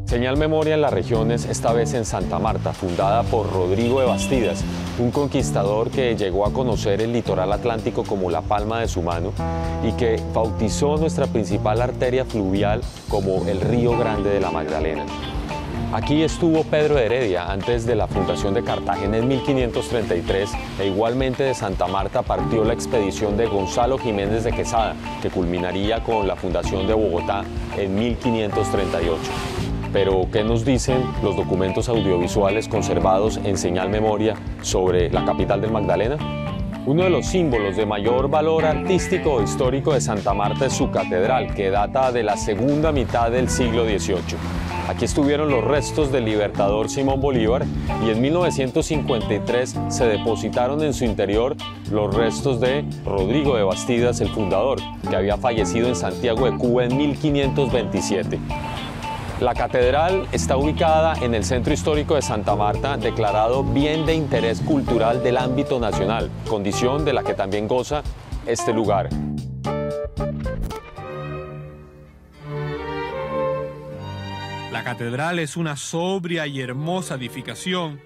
Señal Memoria en las regiones, esta vez en Santa Marta, fundada por Rodrigo de Bastidas, un conquistador que llegó a conocer el litoral atlántico como la palma de su mano y que bautizó nuestra principal arteria fluvial como el Río Grande de la Magdalena. Aquí estuvo Pedro de Heredia antes de la fundación de Cartagena en 1533 e igualmente de Santa Marta partió la expedición de Gonzalo Jiménez de Quesada, que culminaría con la fundación de Bogotá en 1538. Pero, ¿qué nos dicen los documentos audiovisuales conservados en Señal Memoria sobre la capital del Magdalena? Uno de los símbolos de mayor valor artístico o histórico de Santa Marta es su catedral, que data de la segunda mitad del siglo XVIII. Aquí estuvieron los restos del libertador Simón Bolívar y en 1953 se depositaron en su interior los restos de Rodrigo de Bastidas, el fundador, que había fallecido en Santiago de Cuba en 1527. La catedral está ubicada en el centro histórico de Santa Marta, declarado bien de interés cultural del ámbito nacional, condición de la que también goza este lugar. La catedral es una sobria y hermosa edificación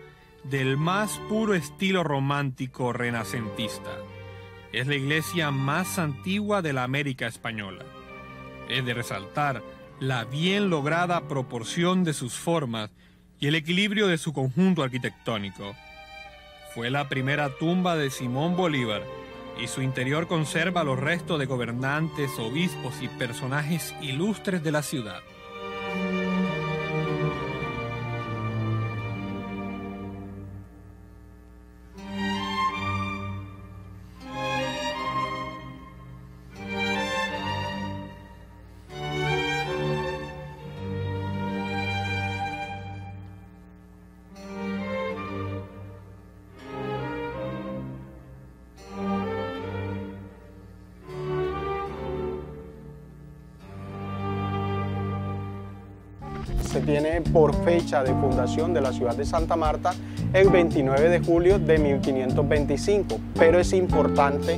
del más puro estilo romántico renacentista. Es la iglesia más antigua de la América española. Es de resaltar la bien lograda proporción de sus formas y el equilibrio de su conjunto arquitectónico. Fue la primera tumba de Simón Bolívar y su interior conserva los restos de gobernantes, obispos y personajes ilustres de la ciudad. Se tiene por fecha de fundación de la ciudad de Santa Marta el 29 de julio de 1525, pero es importante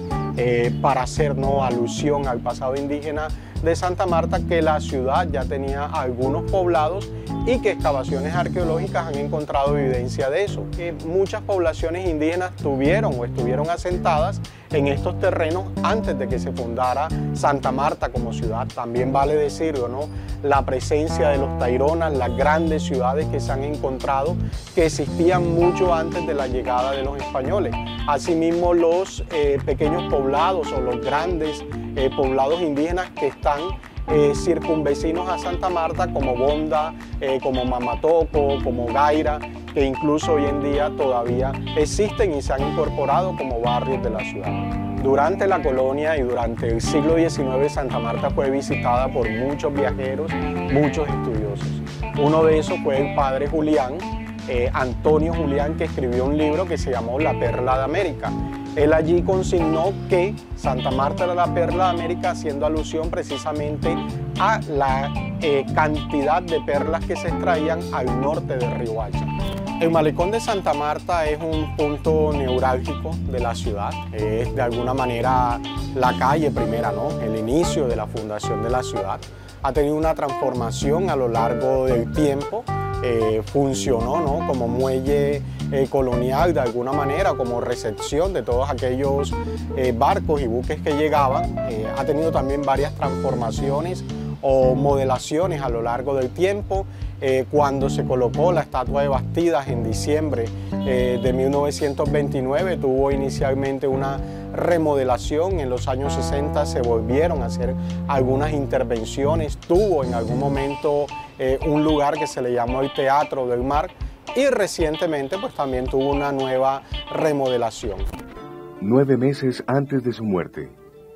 para hacer alusión al pasado indígena de Santa Marta que la ciudad ya tenía algunos poblados y que excavaciones arqueológicas han encontrado evidencia de eso, que muchas poblaciones indígenas tuvieron o estuvieron asentadas en estos terrenos antes de que se fundara Santa Marta como ciudad. También vale decirlo, ¿no? La presencia de los taironas, las grandes ciudades que se han encontrado, que existían mucho antes de la llegada de los españoles. Asimismo, los pequeños poblados o los grandes poblados indígenas que están circunvecinos a Santa Marta, como Bonda, como Mamatoco, como Gaira, que incluso hoy en día todavía existen y se han incorporado como barrios de la ciudad. Durante la colonia y durante el siglo XIX, Santa Marta fue visitada por muchos viajeros, muchos estudiosos. Uno de esos fue el padre Julián, Antonio Julián, que escribió un libro que se llamó La Perla de América. Él allí consignó que Santa Marta era la perla de América, haciendo alusión precisamente a la cantidad de perlas que se extraían al norte del río Hacha. El malecón de Santa Marta es un punto neurálgico de la ciudad, es de alguna manera la calle primera, ¿no? El inicio de la fundación de la ciudad. Ha tenido una transformación a lo largo del tiempo, funcionó, ¿no? Como muelle colonial de alguna manera, como recepción de todos aquellos barcos y buques que llegaban. Ha tenido también varias transformaciones o modelaciones a lo largo del tiempo. Cuando se colocó la estatua de Bastidas en diciembre de 1929, tuvo inicialmente una remodelación. En los años 60 se volvieron a hacer algunas intervenciones. Tuvo en algún momento un lugar que se le llamó el Teatro del Mar y recientemente pues también tuvo una nueva remodelación. 9 meses antes de su muerte,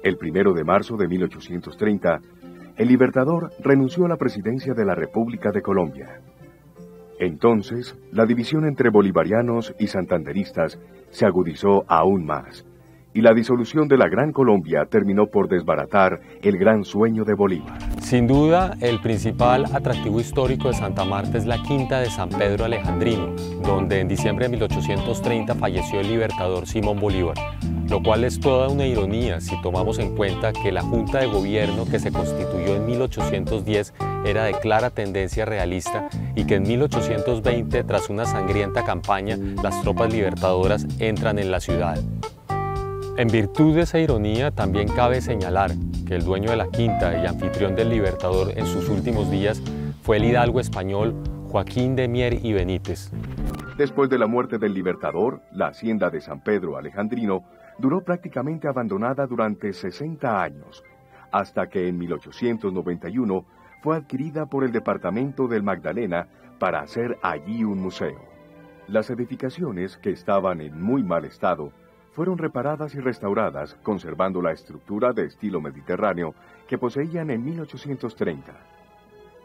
el 1 de marzo de 1830, el Libertador renunció a la presidencia de la República de Colombia. Entonces, la división entre bolivarianos y santanderistas se agudizó aún más, y la disolución de la Gran Colombia terminó por desbaratar el gran sueño de Bolívar. Sin duda, el principal atractivo histórico de Santa Marta es la Quinta de San Pedro Alejandrino, donde en diciembre de 1830 falleció el libertador Simón Bolívar, lo cual es toda una ironía si tomamos en cuenta que la Junta de Gobierno que se constituyó en 1810 era de clara tendencia realista y que en 1820, tras una sangrienta campaña, las tropas libertadoras entran en la ciudad. En virtud de esa ironía, también cabe señalar que el dueño de la quinta y anfitrión del Libertador en sus últimos días fue el hidalgo español Joaquín de Mier y Benítez. Después de la muerte del Libertador, la hacienda de San Pedro Alejandrino duró prácticamente abandonada durante 60 años, hasta que en 1891 fue adquirida por el departamento del Magdalena para hacer allí un museo. Las edificaciones, que estaban en muy mal estado, fueron reparadas y restauradas, conservando la estructura de estilo mediterráneo que poseían en 1830.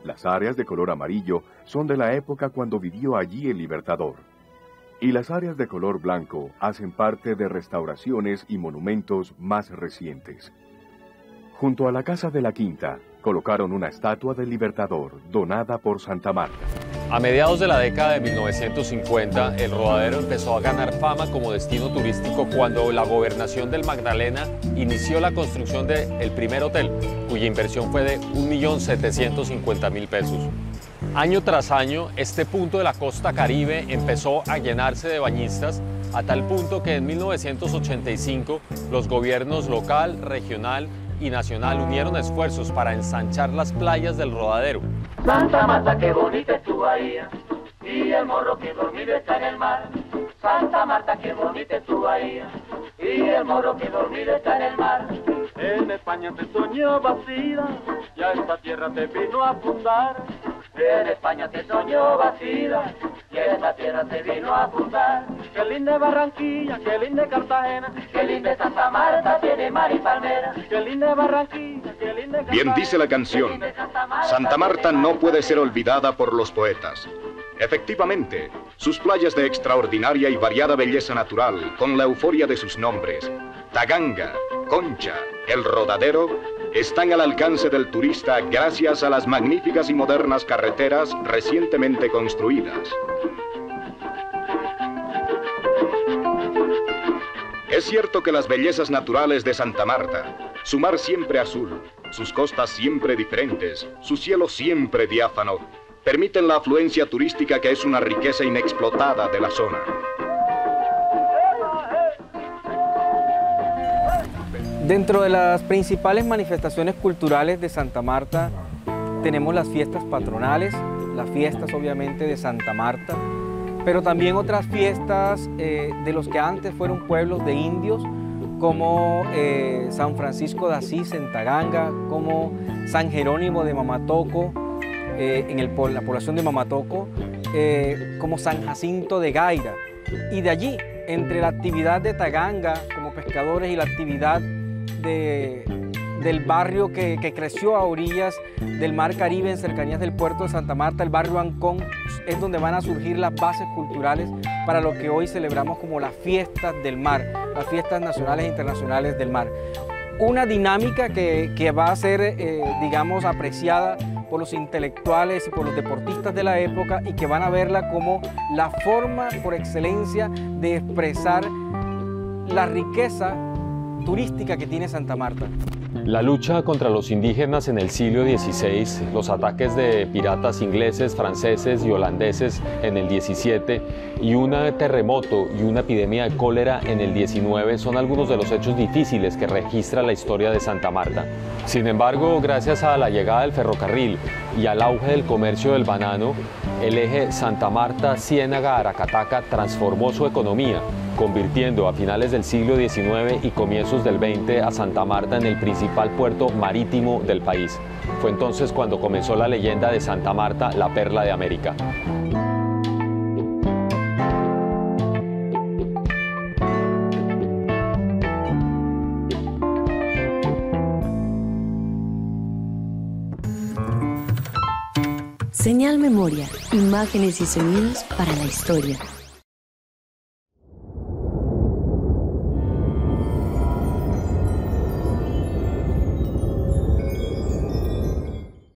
Las áreas de color amarillo son de la época cuando vivió allí el Libertador, y las áreas de color blanco hacen parte de restauraciones y monumentos más recientes. Junto a la Casa de la Quinta, colocaron una estatua del Libertador, donada por Santa Marta. A mediados de la década de 1950, el Rodadero empezó a ganar fama como destino turístico cuando la Gobernación del Magdalena inició la construcción del primer hotel, cuya inversión fue de 1.750.000 pesos. Año tras año, este punto de la costa caribe empezó a llenarse de bañistas, a tal punto que en 1985 los gobiernos local, regional y nacional unieron esfuerzos para ensanchar las playas del Rodadero. Santa Marta, qué bonita es tu bahía, y el morro que dormido está en el mar. Santa Marta, qué bonita es tu bahía, y el morro que dormido está en el mar. En España te soñó vacía, ya esta tierra te vino a fundar. En España te soñó vacía, y esta tierra te vino a fundar. Qué linda es Barranquilla, qué linda es Cartagena, qué linda es Santa Marta, tiene mar y palmera. Qué linda es Barranquilla, qué linda es Cartagena. Bien dice la canción, Santa Marta no puede ser olvidada por los poetas. Efectivamente, sus playas de extraordinaria y variada belleza natural, con la euforia de sus nombres, Taganga, Concha, El Rodadero, están al alcance del turista gracias a las magníficas y modernas carreteras recientemente construidas. Es cierto que las bellezas naturales de Santa Marta, su mar siempre azul, sus costas siempre diferentes, su cielo siempre diáfano, permiten la afluencia turística que es una riqueza inexplotada de la zona. Dentro de las principales manifestaciones culturales de Santa Marta tenemos las fiestas patronales, las fiestas obviamente de Santa Marta, pero también otras fiestas de los que antes fueron pueblos de indios, como San Francisco de Asís en Taganga, como San Jerónimo de Mamatoco, en la población de Mamatoco, como San Jacinto de Gaira. Y de allí, entre la actividad de Taganga como pescadores y la actividad del barrio que creció a orillas del Mar Caribe, en cercanías del puerto de Santa Marta, el barrio Ancón, es donde van a surgir las bases culturales para lo que hoy celebramos como las fiestas del mar, las fiestas nacionales e internacionales del mar. Una dinámica que va a ser, digamos, apreciada por los intelectuales y por los deportistas de la época, y que van a verla como la forma por excelencia de expresar la riqueza turística que tiene Santa Marta. La lucha contra los indígenas en el siglo XVI, los ataques de piratas ingleses, franceses y holandeses en el XVII y un terremoto y una epidemia de cólera en el XIX son algunos de los hechos difíciles que registra la historia de Santa Marta. Sin embargo, gracias a la llegada del ferrocarril y al auge del comercio del banano, el eje Santa Marta-Ciénaga-Aracataca transformó su economía, convirtiendo a finales del siglo XIX y comienzos del XX a Santa Marta en el principal puerto marítimo del país. Fue entonces cuando comenzó la leyenda de Santa Marta, la perla de América. Señal Memoria, imágenes y sonidos para la historia.